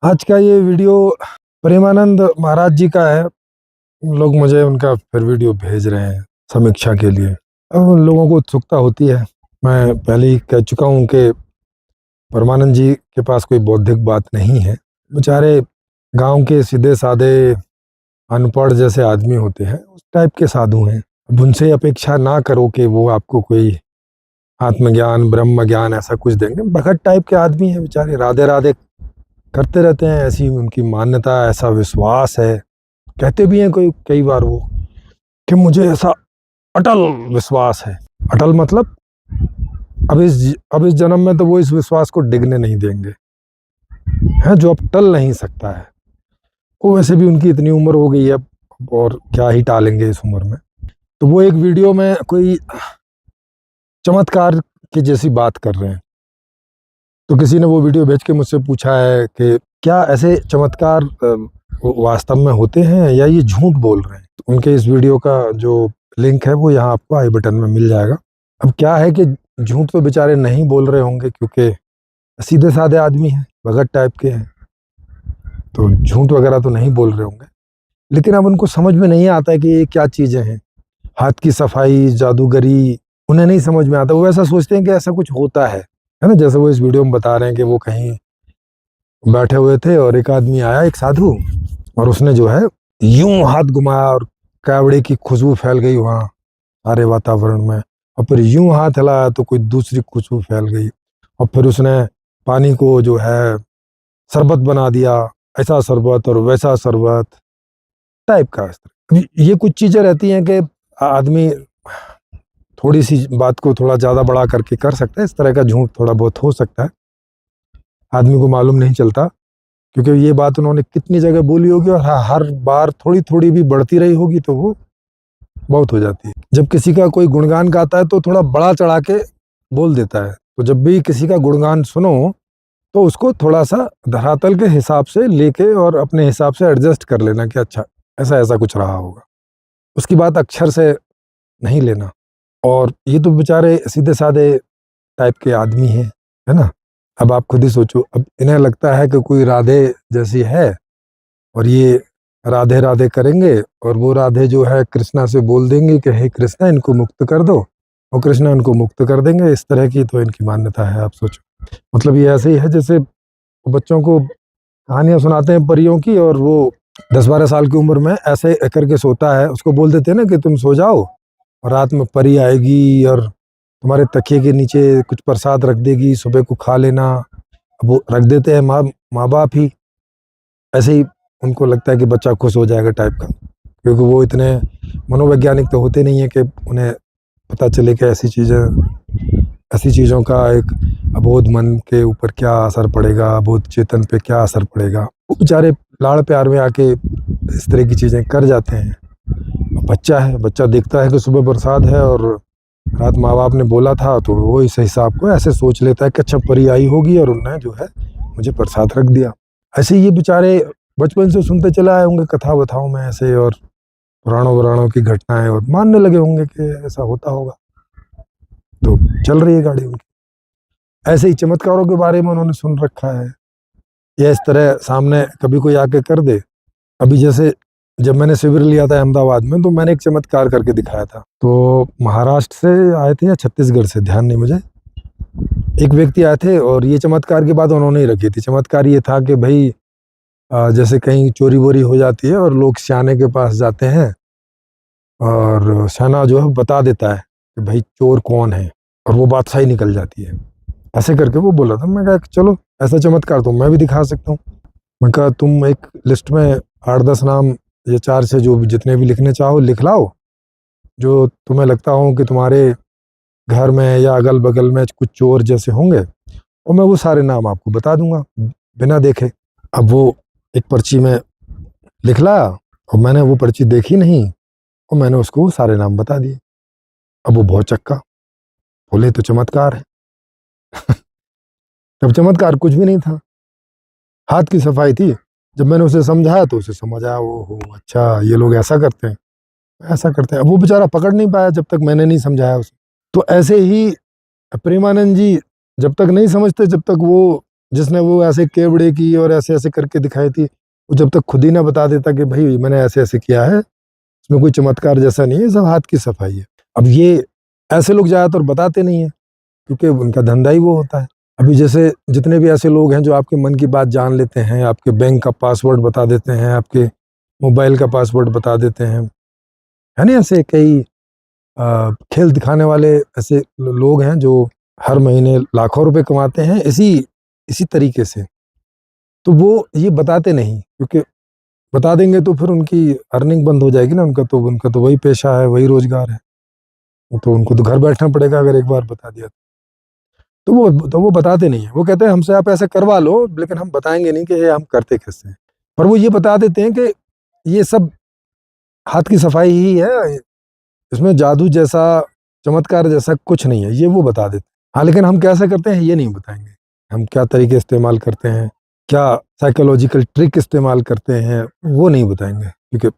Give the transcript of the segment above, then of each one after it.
आज का ये वीडियो प्रेमानंद महाराज जी का है। लोग मुझे उनका फिर वीडियो भेज रहे हैं समीक्षा के लिए। अब उन लोगों को उत्सुकता होती है। मैं पहले ही कह चुका हूँ कि परमानंद जी के पास कोई बौद्धिक बात नहीं है। बेचारे गांव के सीधे साधे अनपढ़ जैसे आदमी होते हैं, उस टाइप के साधु हैं। अब उनसे अपेक्षा ना करो कि वो आपको कोई आत्मज्ञान ब्रह्म ज्ञान ऐसा कुछ देंगे। भगत टाइप के आदमी हैं बेचारे, राधे राधे करते रहते हैं। ऐसी उनकी मान्यता, ऐसा विश्वास है। कहते भी हैं कोई कई बार वो कि मुझे ऐसा अटल विश्वास है। अटल मतलब अब इस जन्म में तो वो इस विश्वास को डिगने नहीं देंगे, है जो अब टल नहीं सकता है। वो वैसे भी उनकी इतनी उम्र हो गई है, और क्या ही टालेंगे इस उम्र में। तो वो एक वीडियो में कोई चमत्कार की जैसी बात कर रहे हैं। तो किसी ने वो वीडियो भेज के मुझसे पूछा है कि क्या ऐसे चमत्कार वास्तव में होते हैं या ये झूठ बोल रहे हैं। तो उनके इस वीडियो का जो लिंक है वो यहाँ आपको आई बटन में मिल जाएगा। अब क्या है कि झूठ तो बेचारे नहीं बोल रहे होंगे, क्योंकि सीधे साधे आदमी हैं, भगत टाइप के हैं, तो झूठ वगैरह तो नहीं बोल रहे होंगे। लेकिन अब उनको समझ में नहीं आता है कि ये क्या चीज़ें हैं। हाथ की सफाई, जादूगरी, उन्हें नहीं समझ में आता। वो ऐसा सोचते हैं कि ऐसा कुछ होता है ना। जैसे वो इस वीडियो में बता रहे हैं कि वो कहीं बैठे हुए थे और एक आदमी आया, एक साधु, और उसने जो है यूं हाथ घुमाया और कावड़े की खुशबू फैल गई वहाँ सारे वातावरण में। और फिर यूं हाथ हिलाया तो कोई दूसरी खुशबू फैल गई। और फिर उसने पानी को जो है शरबत बना दिया, ऐसा शरबत और वैसा शरबत टाइप का। ये कुछ चीजें रहती हैं कि आदमी थोड़ी सी बात को थोड़ा ज्यादा बड़ा करके कर सकता है। इस तरह का झूठ थोड़ा बहुत हो सकता है, आदमी को मालूम नहीं चलता, क्योंकि ये बात उन्होंने कितनी जगह बोली होगी और हर बार थोड़ी थोड़ी भी बढ़ती रही होगी तो वो बहुत हो जाती है। जब किसी का कोई गुणगान गाता है तो थोड़ा बड़ा चढ़ा के बोल देता है। तो जब भी किसी का गुणगान सुनो तो उसको थोड़ा सा धरातल के हिसाब से लेके और अपने हिसाब से एडजस्ट कर लेना कि अच्छा ऐसा ऐसा कुछ रहा होगा। उसकी बात अक्षर से नहीं लेना। और ये तो बेचारे सीधे साधे टाइप के आदमी हैं, है ना। अब आप खुद ही सोचो, अब इन्हें लगता है कि कोई राधे जैसी है और ये राधे राधे करेंगे, और वो राधे जो है कृष्णा से बोल देंगे कि हे कृष्णा इनको मुक्त कर दो, और कृष्णा इनको मुक्त कर देंगे। इस तरह की तो इनकी मान्यता है। आप सोचो, मतलब ये ऐसे ही है जैसे बच्चों को कहानियां सुनाते हैं परियों की, और वो 10-12 साल की उम्र में ऐसे करके सोता है। उसको बोल देते हैं ना कि तुम सो जाओ और रात में परी आएगी और तुम्हारे तकिए के नीचे कुछ प्रसाद रख देगी, सुबह को खा लेना। अब वो रख देते हैं माँ बाप ही। ऐसे ही उनको लगता है कि बच्चा खुश हो जाएगा टाइप का, क्योंकि वो इतने मनोवैज्ञानिक तो होते नहीं है कि उन्हें पता चले कि ऐसी चीज़ों का एक अबोध मन के ऊपर क्या असर पड़ेगा, अबोध चेतन पे क्या असर पड़ेगा। वो बेचारे लाड़ प्यार में आके इस तरह की चीज़ें कर जाते हैं। बच्चा है, बच्चा देखता है कि सुबह बरसात है और रात माँ बाप ने बोला था, तो वो इस हिसाब को ऐसे सोच लेता है कि अच्छा परी आई होगी और उन्होंने जो है मुझे प्रसाद रख दिया। ऐसे ये बेचारे बचपन से सुनते चले आए होंगे कथा वथाओं में ऐसे, और पुराणों वुराणों की घटनाएं, और मानने लगे होंगे कि ऐसा होता होगा, तो चल रही है गाड़ी उनकी। ऐसे ही चमत्कारों के बारे में उन्होंने सुन रखा है, या इस तरह सामने कभी कोई आके कर दे। अभी जैसे जब मैंने शिविर लिया था अहमदाबाद में, तो मैंने एक चमत्कार करके दिखाया था। तो महाराष्ट्र से आए थे या छत्तीसगढ़ से, ध्यान नहीं मुझे, एक व्यक्ति आए थे, और ये चमत्कार की बात उन्होंने ही रखी थी। चमत्कार ये था कि भाई जैसे कहीं चोरी वोरी हो जाती है और लोग स्याने के पास जाते हैं, और स्याना जो है बता देता है कि भाई चोर कौन है, और वो बात सही निकल जाती है। ऐसे करके वो बोला था। मैं कहा चलो ऐसा चमत्कार तो मैं भी दिखा सकता हूँ। मैं कहा तुम एक लिस्ट में 8-10 नाम या 4-6 जो भी जितने भी लिखने चाहो लिख लाओ, जो तुम्हें लगता हो कि तुम्हारे घर में या अगल बगल में कुछ चोर जैसे होंगे, और मैं वो सारे नाम आपको बता दूंगा बिना देखे। अब वो एक पर्ची में लिख लाया, और मैंने वो पर्ची देखी नहीं, और मैंने उसको सारे नाम बता दिए। अब वो बहुत चक्का, बोले तो चमत्कार है। तब चमत्कार कुछ भी नहीं था, हाथ की सफाई थी। जब मैंने उसे समझाया तो उसे समझ आया, वो हो अच्छा ये लोग ऐसा करते हैं, ऐसा करते हैं। अब वो बेचारा पकड़ नहीं पाया जब तक मैंने नहीं समझाया उसे। तो ऐसे ही प्रेमानंद जी जब तक नहीं समझते, जब तक वो जिसने वो ऐसे केवड़े की और ऐसे ऐसे करके दिखाई थी, वो जब तक खुद ही ना बता देता कि भाई मैंने ऐसे ऐसे किया है, इसमें कोई चमत्कार जैसा नहीं है, सब हाथ की सफाई है। अब ये ऐसे लोग ज्यादातर बताते नहीं है, क्योंकि उनका धंधा ही वो होता है। अभी जैसे जितने भी ऐसे लोग हैं जो आपके मन की बात जान लेते हैं, आपके बैंक का पासवर्ड बता देते हैं, आपके मोबाइल का पासवर्ड बता देते हैं, है ना, ऐसे कई खेल दिखाने वाले ऐसे लोग हैं जो हर महीने लाखों रुपए कमाते हैं इसी इसी तरीके से। तो वो ये बताते नहीं, क्योंकि बता देंगे तो फिर उनकी अर्निंग बंद हो जाएगी ना, उनका तो वही पेशा है, वही रोजगार है, तो उनको तो घर बैठना पड़ेगा अगर एक बार बता दिया। तो वो बताते नहीं है, वो कहते हैं हमसे आप ऐसे करवा लो, लेकिन हम बताएंगे नहीं कि ये हम करते कैसे हैं। पर वो ये बता देते हैं कि ये सब हाथ की सफाई ही है, इसमें जादू जैसा चमत्कार जैसा कुछ नहीं है, ये वो बता देते हैं। हाँ, लेकिन हम कैसे करते हैं ये नहीं बताएंगे, हम क्या तरीके इस्तेमाल करते हैं, क्या साइकोलॉजिकल ट्रिक इस्तेमाल करते हैं, वो नहीं बताएंगे, क्योंकि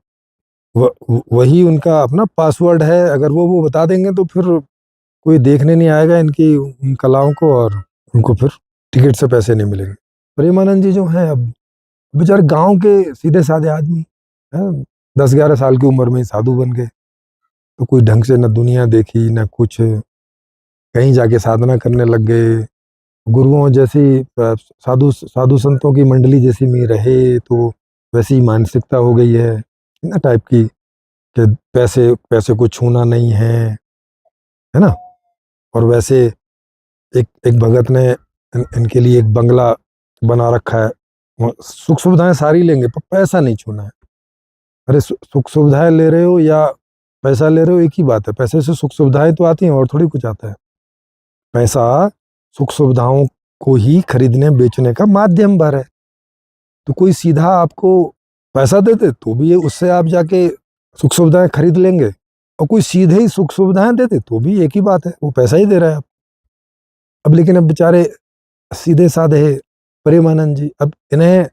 वही उनका अपना पासवर्ड है। अगर वो बता देंगे तो फिर कोई देखने नहीं आएगा इनकी उन कलाओं को, और उनको फिर टिकट से पैसे नहीं मिलेंगे। प्रेमानंद जी जो हैं, अब बेचारे गांव के सीधे साधे आदमी हैं, 10-11 साल की उम्र में ही साधु बन गए। तो कोई ढंग से न दुनिया देखी न कुछ, कहीं जाके साधना करने लग गए, गुरुओं जैसी साधु साधु संतों की मंडली जैसी में रहे, तो वैसी मानसिकता हो गई है ना टाइप की, कि पैसे पैसे को छूना नहीं है ना। और वैसे एक एक भगत ने इनके लिए एक बंगला बना रखा है, सुख सुविधाएं सारी लेंगे पर पैसा नहीं छूना है। अरे सुख सुविधाएं ले रहे हो या पैसा ले रहे हो, एक ही बात है, पैसे से सुख सुविधाएं तो आती हैं और थोड़ी कुछ आता है। पैसा सुख सुविधाओं को ही खरीदने बेचने का माध्यम भर है। तो कोई सीधा आपको पैसा देते तो भी ये उससे आप जाके सुख सुविधाएं खरीद लेंगे, और कोई सीधे ही सुख सुविधाएं देते तो भी एक ही बात है, वो पैसा ही दे रहा है आप। अब लेकिन अब बेचारे सीधे साधे प्रेमानंद जी, अब इन्हें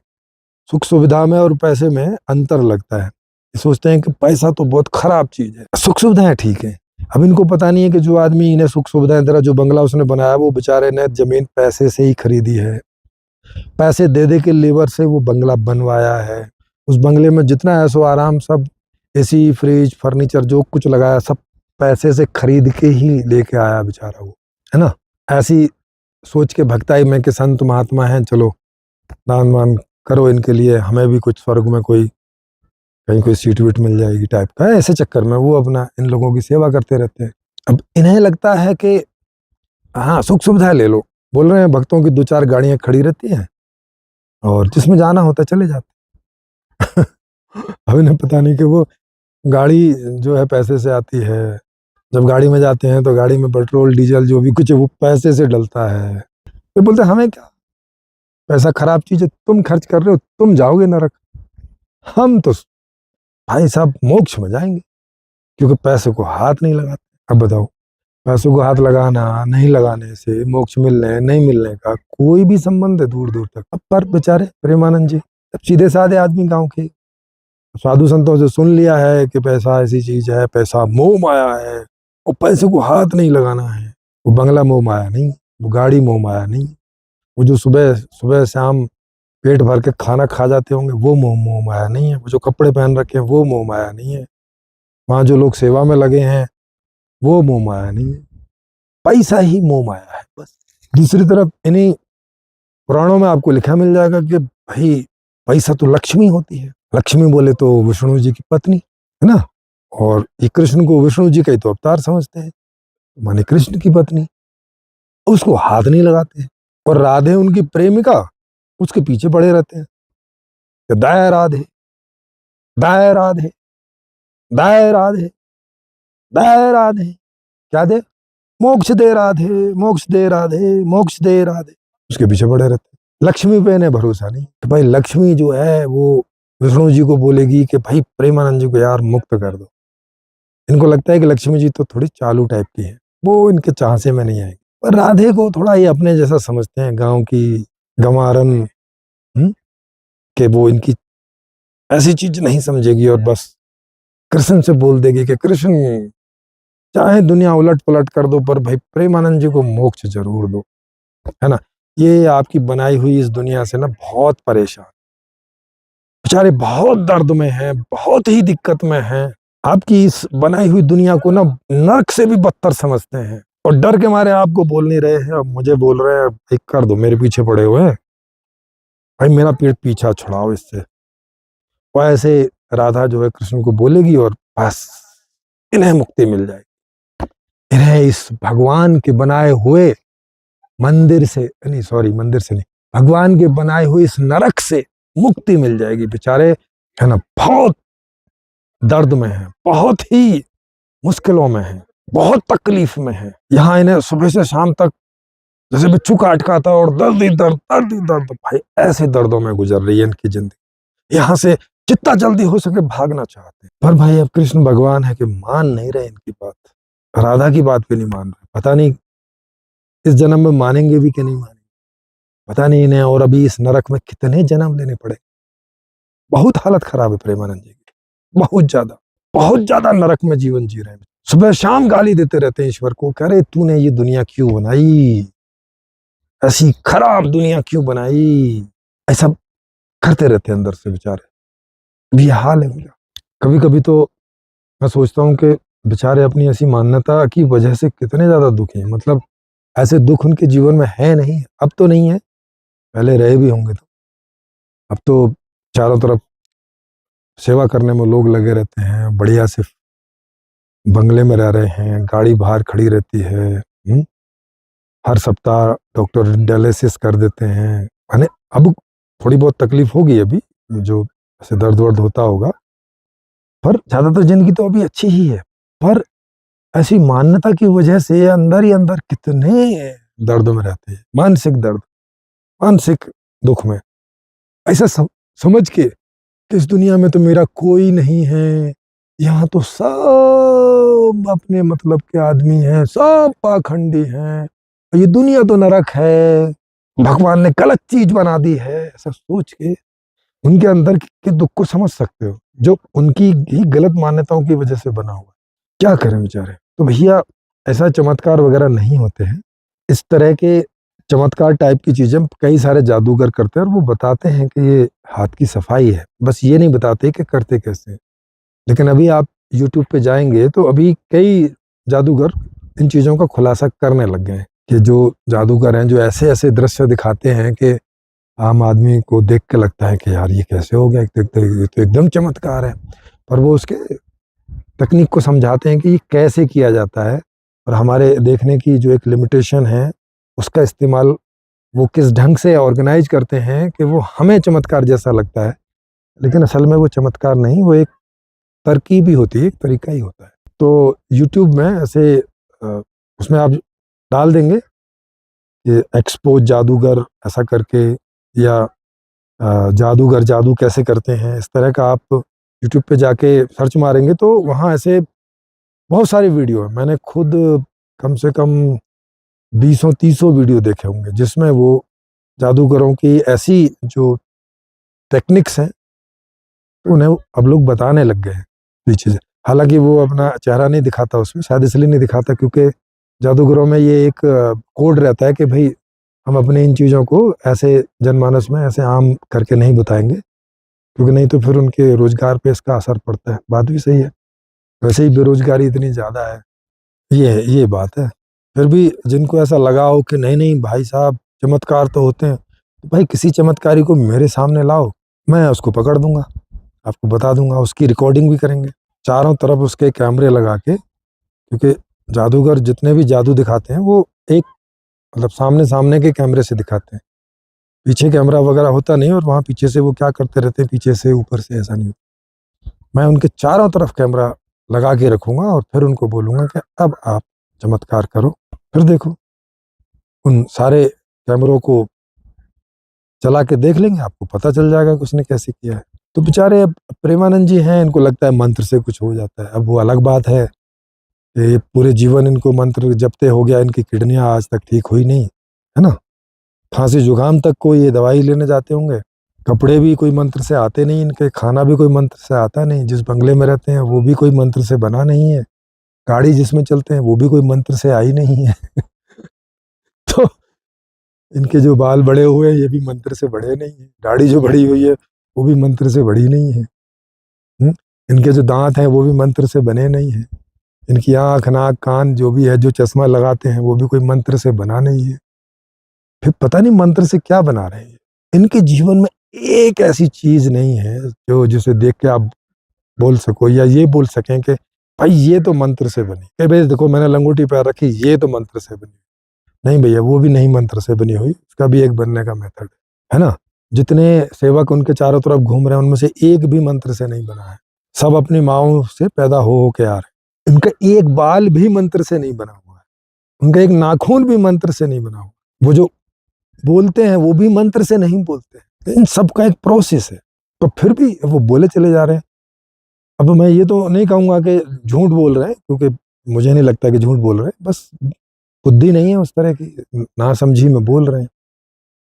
सुख सुविधा में और पैसे में अंतर लगता है। ये सोचते हैं कि पैसा तो बहुत खराब चीज है, सुख सुविधाएं ठीक है। अब इनको पता नहीं है कि जो आदमी इन्हें सुख सुविधाएं दे रहा, जो बंगला उसने बनाया, वो बेचारे ने जमीन पैसे से ही खरीदी है, पैसे दे दे के लेबर से वो बंगला बनवाया है। उस बंगले में जितना ऐसो आराम, सब एसी फ्रिज फर्नीचर जो कुछ लगाया, सब पैसे से खरीद के ही लेके आया बेचारा वो, है ना। ऐसी सोच के भक्ताई में कि संत महात्मा हैं, चलो दान वान करो इनके लिए, हमें भी कुछ स्वर्ग में कोई कहीं कोई सीट वीट मिल जाएगी टाइप का, ऐसे चक्कर में वो अपना इन लोगों की सेवा करते रहते हैं। अब इन्हें लगता है कि हाँ सुख सुविधा ले लो, बोल रहे हैं भक्तों की 2-4 गाड़ियां खड़ी रहती हैं और जिसमें जाना होता है चले जाते। अब इन्हें पता नहीं कि वो गाड़ी जो है पैसे से आती है, जब गाड़ी में जाते हैं तो गाड़ी में पेट्रोल डीजल जो भी कुछ है वो पैसे से डलता है। तो बोलते हैं हमें क्या, पैसा खराब चीज है, तुम खर्च कर रहे हो, तुम जाओगे नरक, हम तो भाई साहब मोक्ष में जाएंगे, क्योंकि पैसे को हाथ नहीं लगाते। अब बताओ, पैसों को हाथ लगाना नहीं लगाने से मोक्ष मिलने नहीं मिलने का कोई भी संबंध है दूर दूर तक। अब पर बेचारे प्रेमानंद जी अब सीधे साधे आदमी, गांव के साधु संतों से सुन लिया है कि पैसा ऐसी चीज है, पैसा मोह माया है, और पैसे को हाथ नहीं लगाना है। वो बंगला मोह माया नहीं, वो गाड़ी मोह माया नहीं, वो जो सुबह सुबह शाम पेट भर के खाना खा जाते होंगे वो मोह मोह माया नहीं है, वो जो कपड़े पहन रखे हैं वो मोह माया नहीं है, वहां जो लोग सेवा में लगे हैं वो मोह माया नहीं है, पैसा ही मोह माया है बस। दूसरी तरफ इन्हीं पुराणों में आपको लिखा मिल जाएगा कि भाई पैसा तो लक्ष्मी होती है, लक्ष्मी बोले तो विष्णु जी की पत्नी, है ना। और ये कृष्ण को विष्णु जी का ही तो अवतार समझते हैं, माने कृष्ण की पत्नी, उसको हाथ नहीं लगाते हैं। और राधे उनकी प्रेमिका, उसके पीछे पड़े रहते हैं, दाय राधे दाय राधे दाय राधे दाय राधे, क्या दे, मोक्ष दे राधे मोक्ष दे राधे मोक्ष दे राधे, उसके पीछे पड़े रहते हैं। लक्ष्मी पे इन्हें भरोसा नहीं कि भाई लक्ष्मी जो है वो विष्णु जी को बोलेगी कि भाई प्रेमानंद जी को यार मुक्त कर दो। इनको लगता है कि लक्ष्मी जी तो थोड़ी चालू टाइप की है, वो इनके चांसे में नहीं आएगी। पर राधे को थोड़ा ये अपने जैसा समझते हैं, गांव की गंवारन, कि वो इनकी ऐसी चीज नहीं समझेगी और बस कृष्ण से बोल देगी कि कृष्ण चाहे दुनिया उलट पलट कर दो पर भाई प्रेमानंद जी को मोक्ष जरूर दो, है ना। ये आपकी बनाई हुई इस दुनिया से ना बहुत परेशान, बेचारे बहुत दर्द में हैं, बहुत ही दिक्कत में हैं। आपकी इस बनाई हुई दुनिया को ना नर्क से भी बदतर समझते हैं और डर के मारे आपको बोल नहीं रहे हैं, अब मुझे बोल रहे हैं एक कर दो, मेरे पीछे पड़े हुए हैं, भाई मेरा पेट पीछा छुड़ाओ इससे। और ऐसे राधा जो है कृष्ण को बोलेगी और बस इन्हें मुक्ति मिल जाएगी, इन्हें इस भगवान के बनाए हुए मंदिर से नहीं, सॉरी मंदिर से नहीं, भगवान के बनाए हुए इस नरक से मुक्ति मिल जाएगी। बेचारे है ना बहुत दर्द में हैं, बहुत ही मुश्किलों में हैं, बहुत तकलीफ में हैं। यहाँ इन्हें सुबह से शाम तक जैसे बिच्छू काट खाता और दर्द ही दर्द, दर्द ही दर्द। भाई ऐसे दर्दों में गुजर रही है इनकी जिंदगी। यहाँ से जितना जल्दी हो सके भागना चाहते हैं, पर भाई अब कृष्ण भगवान है कि मान नहीं रहे इनकी बात, राधा की बात भी नहीं मान रहे। पता नहीं इस जन्म में मानेंगे भी कि नहीं मानेंगे, पता नहीं इन्हें और अभी इस नरक में कितने जन्म लेने पड़े। बहुत हालत खराब है प्रेमानंद जी की, बहुत ज्यादा नरक में जीवन जी रहे हैं। सुबह शाम गाली देते रहते हैं ईश्वर को, कह रहे तूने ये दुनिया क्यों बनाई, ऐसी खराब दुनिया क्यों बनाई, ऐसा करते रहते हैं अंदर से बेचारे। भी हाल है उनका। कभी कभी तो मैं सोचता हूँ कि बेचारे अपनी ऐसी मान्यता की वजह से कितने ज्यादा दुखी हैं। मतलब ऐसे दुख उनके जीवन में है नहीं, अब तो नहीं है, पहले रहे भी होंगे। तो अब तो चारों तरफ सेवा करने में लोग लगे रहते हैं, बढ़िया से बंगले में रह रहे हैं, गाड़ी बाहर खड़ी रहती है, हर सप्ताह डॉक्टर डायलिसिस कर देते हैं। माने अब थोड़ी बहुत तकलीफ होगी अभी, जो ऐसे दर्द वर्द होता होगा, पर ज्यादातर जिंदगी तो अभी अच्छी ही है। पर ऐसी मान्यता की वजह से अंदर ही अंदर कितने दर्द में रहते हैं, मानसिक दर्द, मानसिक दुख में, ऐसा समझ के कि इस दुनिया में तो मेरा कोई नहीं है, यहाँ तो सब अपने मतलब के आदमी हैं, सब पाखंडी हैं, ये दुनिया तो नरक है, भगवान ने गलत चीज बना दी है। ऐसा सोच के उनके अंदर के दुख को समझ सकते हो, जो उनकी ही गलत मान्यताओं की वजह से बना हुआ। क्या करें बेचारे। तो भैया ऐसा चमत्कार वगैरह नहीं होते हैं, इस तरह के चमत्कार टाइप की चीजें कई सारे जादूगर करते हैं और वो बताते हैं कि ये हाथ की सफाई है, बस ये नहीं बताते कि करते कैसे। लेकिन अभी आप यूट्यूब पे जाएंगे तो अभी कई जादूगर इन चीजों का खुलासा करने लग गए हैं कि जो जादूगर हैं, जो ऐसे ऐसे दृश्य दिखाते हैं कि आम आदमी को देख के लगता है कि यार ये कैसे हो गया, ये तो एकदम चमत्कार है। पर वो उसके तकनीक को समझाते हैं कि ये कैसे किया जाता है और हमारे देखने की जो एक लिमिटेशन है उसका इस्तेमाल वो किस ढंग से ऑर्गेनाइज करते हैं कि वो हमें चमत्कार जैसा लगता है, लेकिन असल में वो चमत्कार नहीं, वो एक तरकीब ही होती है, एक तरीका ही होता है। तो यूट्यूब में ऐसे उसमें आप डाल देंगे कि एक्सपोज जादूगर ऐसा करके, या जादूगर जादू कैसे करते हैं, इस तरह का आप यूट्यूब पे जाके सर्च मारेंगे तो वहाँ ऐसे बहुत सारे वीडियो है। मैंने खुद कम से कम 20-30 वीडियो देखे होंगे जिसमें वो जादूगरों की ऐसी जो टेक्निक्स हैं उन्हें अब लोग बताने लग गए हैं पीछे से। हालांकि वो अपना चेहरा नहीं दिखाता उसमें, शायद इसलिए नहीं दिखाता क्योंकि जादूगरों में ये एक कोड रहता है कि भाई हम अपने इन चीज़ों को ऐसे जनमानस में ऐसे आम करके नहीं बताएंगे, क्योंकि नहीं तो फिर उनके रोजगार पे इसका असर पड़ता है। बात भी सही है, वैसे ही बेरोजगारी इतनी ज़्यादा है, ये बात है। फिर भी जिनको ऐसा लगा हो कि नहीं नहीं भाई साहब चमत्कार तो होते हैं, तो भाई किसी चमत्कारी को मेरे सामने लाओ, मैं उसको पकड़ दूंगा, आपको बता दूंगा, उसकी रिकॉर्डिंग भी करेंगे चारों तरफ उसके कैमरे लगा के। क्योंकि जादूगर जितने भी जादू दिखाते हैं वो एक मतलब सामने सामने के कैमरे से दिखाते हैं, पीछे कैमरा वगैरह होता नहीं, और वहाँ पीछे से वो क्या करते रहते हैं, पीछे से ऊपर से, ऐसा नहीं होता। मैं उनके चारों तरफ कैमरा लगा के रखूंगा और फिर उनको बोलूंगा कि अब आप चमत्कार करो, फिर देखो। उन सारे कैमरों को चला के देख लेंगे, आपको पता चल जाएगा कि उसने कैसे किया है। तो बेचारे अब प्रेमानंद जी हैं, इनको लगता है मंत्र से कुछ हो जाता है। अब वो अलग बात है कि ये पूरे जीवन इनको मंत्र जपते हो गया, इनकी किडनियां आज तक ठीक हुई नहीं, है ना। खांसी जुकाम तक को ये दवाई लेने जाते होंगे, कपड़े भी कोई मंत्र से आते नहीं इनके, खाना भी कोई मंत्र से आता नहीं, जिस बंगले में रहते हैं वो भी कोई मंत्र से बना नहीं है, गाड़ी जिसमें चलते हैं वो भी कोई मंत्र से आई नहीं है। तो इनके जो बाल बड़े हुए हैं ये भी मंत्र से बड़े नहीं है, दाढ़ी जो बड़ी हुई है वो भी मंत्र से बड़ी नहीं है। इनके जो दांत हैं वो भी मंत्र से बने नहीं है। इनकी आंख नाक कान जो भी है, जो चश्मा लगाते हैं वो भी कोई मंत्र से बना नहीं है। फिर पता नहीं मंत्र से क्या बना रहे हैं। इनके जीवन में एक ऐसी चीज नहीं है जो जिसे देख के आप बोल सको या ये बोल सकें कि भाई ये तो मंत्र से बनी, कि भाई देखो मैंने लंगोटी पैर रखी ये तो मंत्र से बनी। नहीं भैया, वो भी नहीं मंत्र से बनी हुई, उसका भी एक बनने का मेथड है ना। जितने सेवक उनके चारों तरफ घूम रहे हैं उनमें से एक भी मंत्र से नहीं बना है। सब अपनी माओ से पैदा हो के आ रहे हैं। इनका एक बाल भी मंत्र से नहीं बना हुआ है, उनका एक नाखून भी मंत्र से नहीं बना हुआ। वो जो बोलते हैं वो भी मंत्र से नहीं बोलते हैं। इन सब का एक प्रोसेस है, तो फिर भी वो बोले चले जा रहे हैं। अब मैं ये तो नहीं कहूंगा कि झूठ बोल रहे हैं, क्योंकि मुझे नहीं लगता कि झूठ बोल रहे हैं, बस बुद्धि नहीं है उस तरह की, नासमझी में बोल रहे हैं।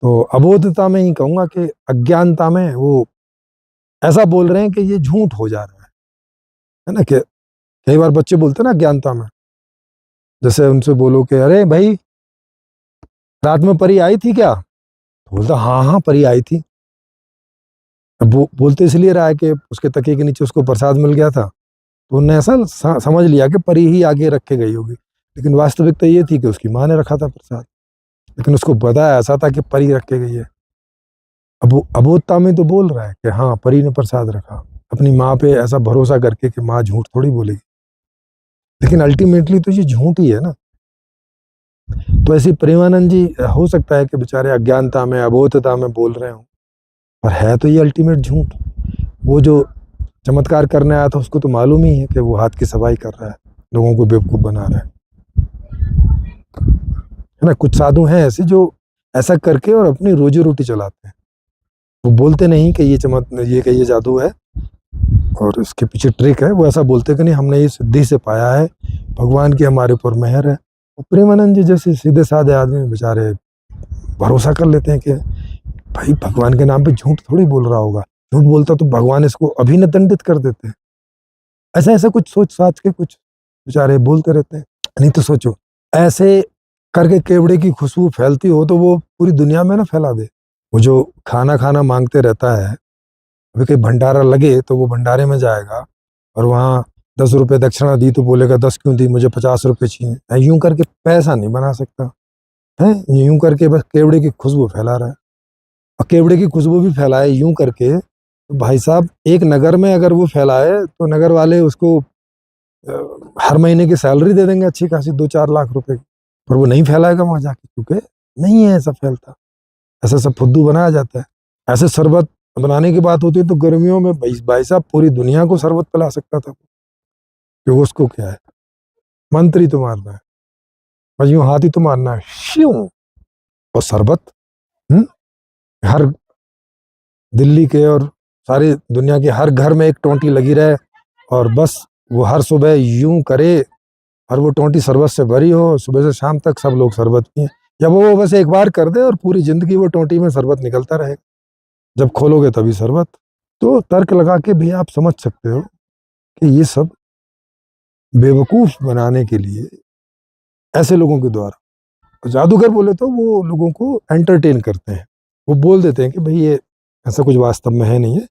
तो अबोधता में ही कहूंगा कि अज्ञानता में वो ऐसा बोल रहे हैं कि ये झूठ हो जा रहा है ना। कि कई बार बच्चे बोलते हैं ना अज्ञानता में, जैसे उनसे बोलो कि अरे भाई रात में परी आई थी क्या, तो बोलता हाँ हाँ परी आई थी। अब वो बोलते इसलिए रहा है कि उसके तकिए के नीचे उसको प्रसाद मिल गया था, तो उन्होंने ऐसा समझ लिया कि परी ही आगे रख के गई होगी, लेकिन वास्तविकता ये थी कि उसकी माँ ने रखा था प्रसाद, लेकिन उसको बताया ऐसा था कि परी रख के गई है। अब वो अबोधता में तो बोल रहा है कि हाँ परी ने प्रसाद रखा, अपनी माँ पे ऐसा भरोसा करके कि माँ झूठ थोड़ी बोलेगी, लेकिन अल्टीमेटली तो ये झूठ ही है ना। तो ऐसे प्रेमानंद जी हो सकता है कि बेचारे अज्ञानता में अबोधता में बोल रहे हो, पर है तो ये अल्टीमेट झूठ। वो जो चमत्कार करने आया था उसको तो मालूम ही है कि वो हाथ की सफाई कर रहा है, लोगों को बेवकूफ बना रहा है ना। कुछ साधु हैं ऐसे जो ऐसा करके और अपनी रोजी रोटी चलाते हैं। वो बोलते नहीं कि ये जादू है और इसके पीछे ट्रिक है, वो ऐसा बोलते कि नहीं हमने ये सिद्धि से पाया है, भगवान की हमारे ऊपर मेहर है। और प्रेमानंद जी जैसे सीधे साधे आदमी बेचारे भरोसा कर लेते हैं कि भाई भगवान के नाम पे झूठ थोड़ी बोल रहा होगा, झूठ बोलता तो भगवान इसको अभी न दंडित कर देते हैं। ऐसा ऐसा कुछ सोच साच के कुछ बेचारे बोलते रहते हैं। नहीं तो सोचो ऐसे करके केवड़े की खुशबू फैलती हो तो वो पूरी दुनिया में ना फैला दे। वो जो खाना खाना मांगते रहता है, अभी कहीं भंडारा लगे तो वो भंडारे में जाएगा और वहाँ 10 रुपए दक्षिणा दी तो बोलेगा 10 क्यों दी, मुझे 50 रुपए चाहिए। यूं करके पैसा नहीं बना सकता है, यूं करके बस केवड़े की खुशबू फैला रहा है। और केवड़े की खुशबू भी फैलाए यूं करके, तो भाई साहब एक नगर में अगर वो फैलाए तो नगर वाले उसको हर महीने की सैलरी दे देंगे अच्छी खासी 2-4 लाख रुपए की। पर वो नहीं फैलाएगा वहां जाके, क्योंकि नहीं है ऐसा फैलता। ऐसा सब फुद्दू बनाया जाता है। ऐसे शरबत बनाने की बात होती है तो गर्मियों में भाई साहब पूरी दुनिया को शरबत पिला सकता था, क्योंकि उसको क्या है, मंत्र ही तो मारना है, बस यूं हाथ ही तो मारना है श्यों, और शरबत। हर दिल्ली के और सारी दुनिया के हर घर में एक टोंटी लगी रहे और बस वो हर सुबह यूं करे और वो टोंटी शरबत से भरी हो, सुबह से शाम तक सब लोग शरबत पिए। या वो बस एक बार कर दे और पूरी जिंदगी वो टोंटी में शरबत निकलता रहेगा, जब खोलोगे तभी शरबत। तो तर्क लगा के भी आप समझ सकते हो कि ये सब बेवकूफ बनाने के लिए ऐसे लोगों के द्वारा, जादूगर बोले तो वो लोगों को एंटरटेन करते हैं। वो बोल देते हैं कि भाई ये ऐसा कुछ वास्तव में है नहीं है,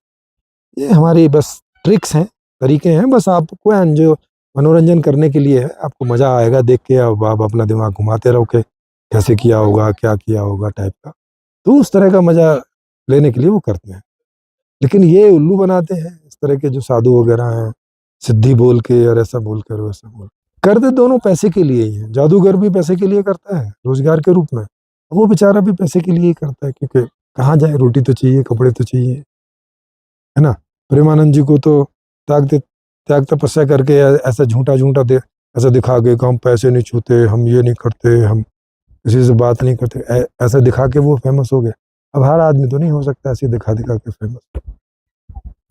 ये हमारी बस ट्रिक्स हैं, तरीके हैं, बस आपको जो मनोरंजन करने के लिए है, आपको मजा आएगा देख के, अब आप अपना दिमाग घुमाते रहो कि कैसे किया होगा क्या किया होगा टाइप का। तो उस तरह का मजा लेने के लिए वो करते हैं। लेकिन ये उल्लू बनाते हैं इस तरह के जो साधु वगैरह हैं, सिद्धि बोल के और ऐसा बोल कर वैसा बोल करते, दोनों पैसे के लिए ही है। जादूगर भी पैसे के लिए करता है रोजगार के रूप में, वो बेचारा भी पैसे के लिए ही करता है, क्योंकि कहाँ जाए, रोटी तो चाहिए, कपड़े तो चाहिए, है ना। प्रेमानंद जी को तो त्याग तपस्या करके ऐसा झूठा झूठा दे ऐसा दिखा के कि हम पैसे नहीं छूते, हम ये नहीं करते, हम किसी से बात नहीं करते, ऐसा दिखा के वो फेमस हो गए। अब हर आदमी तो नहीं हो सकता ऐसे दिखा दिखा के फेमस।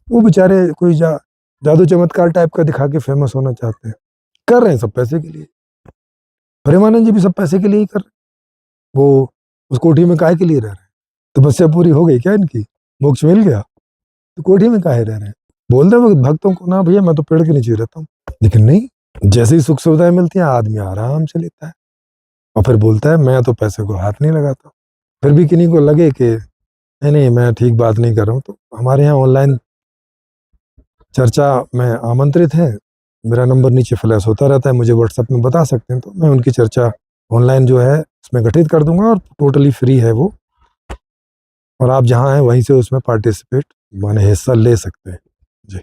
वो बेचारे कोई जादू चमत्कार टाइप का दिखा के फेमस होना चाहते हैं, कर रहे हैं सब पैसे के लिए। प्रेमानंद जी भी सब पैसे के लिए ही कर रहे हैं। वो उस कोठी में काहे के लिए रह रहे हैं? तपस्या पूरी हो गई क्या इनकी, मोक्ष मिल गया, तो कोठी में काहे रह रहे हैं? बोल दे भक्तों को ना भैया मैं तो पेड़ के नीचे रहता हूँ, लेकिन नहीं, जैसे ही सुख सुविधाएं मिलती हैं आदमी आराम से लेता है और फिर बोलता है मैं तो पैसे को हाथ नहीं लगाता। फिर भी किन्हीं को लगे कि नहीं नहीं मैं ठीक बात नहीं कर रहा हूँ, तो हमारे यहाँ ऑनलाइन चर्चा में आमंत्रित हैं। मेरा नंबर नीचे फ्लैश होता रहता है, मुझे व्हाट्सएप में बता सकते हैं, तो मैं उनकी चर्चा ऑनलाइन जो है उसमें गठित कर दूंगा, और टोटली फ्री है वो, और आप जहाँ हैं वहीं से उसमें पार्टिसिपेट माने हिस्सा ले सकते हैं। जी।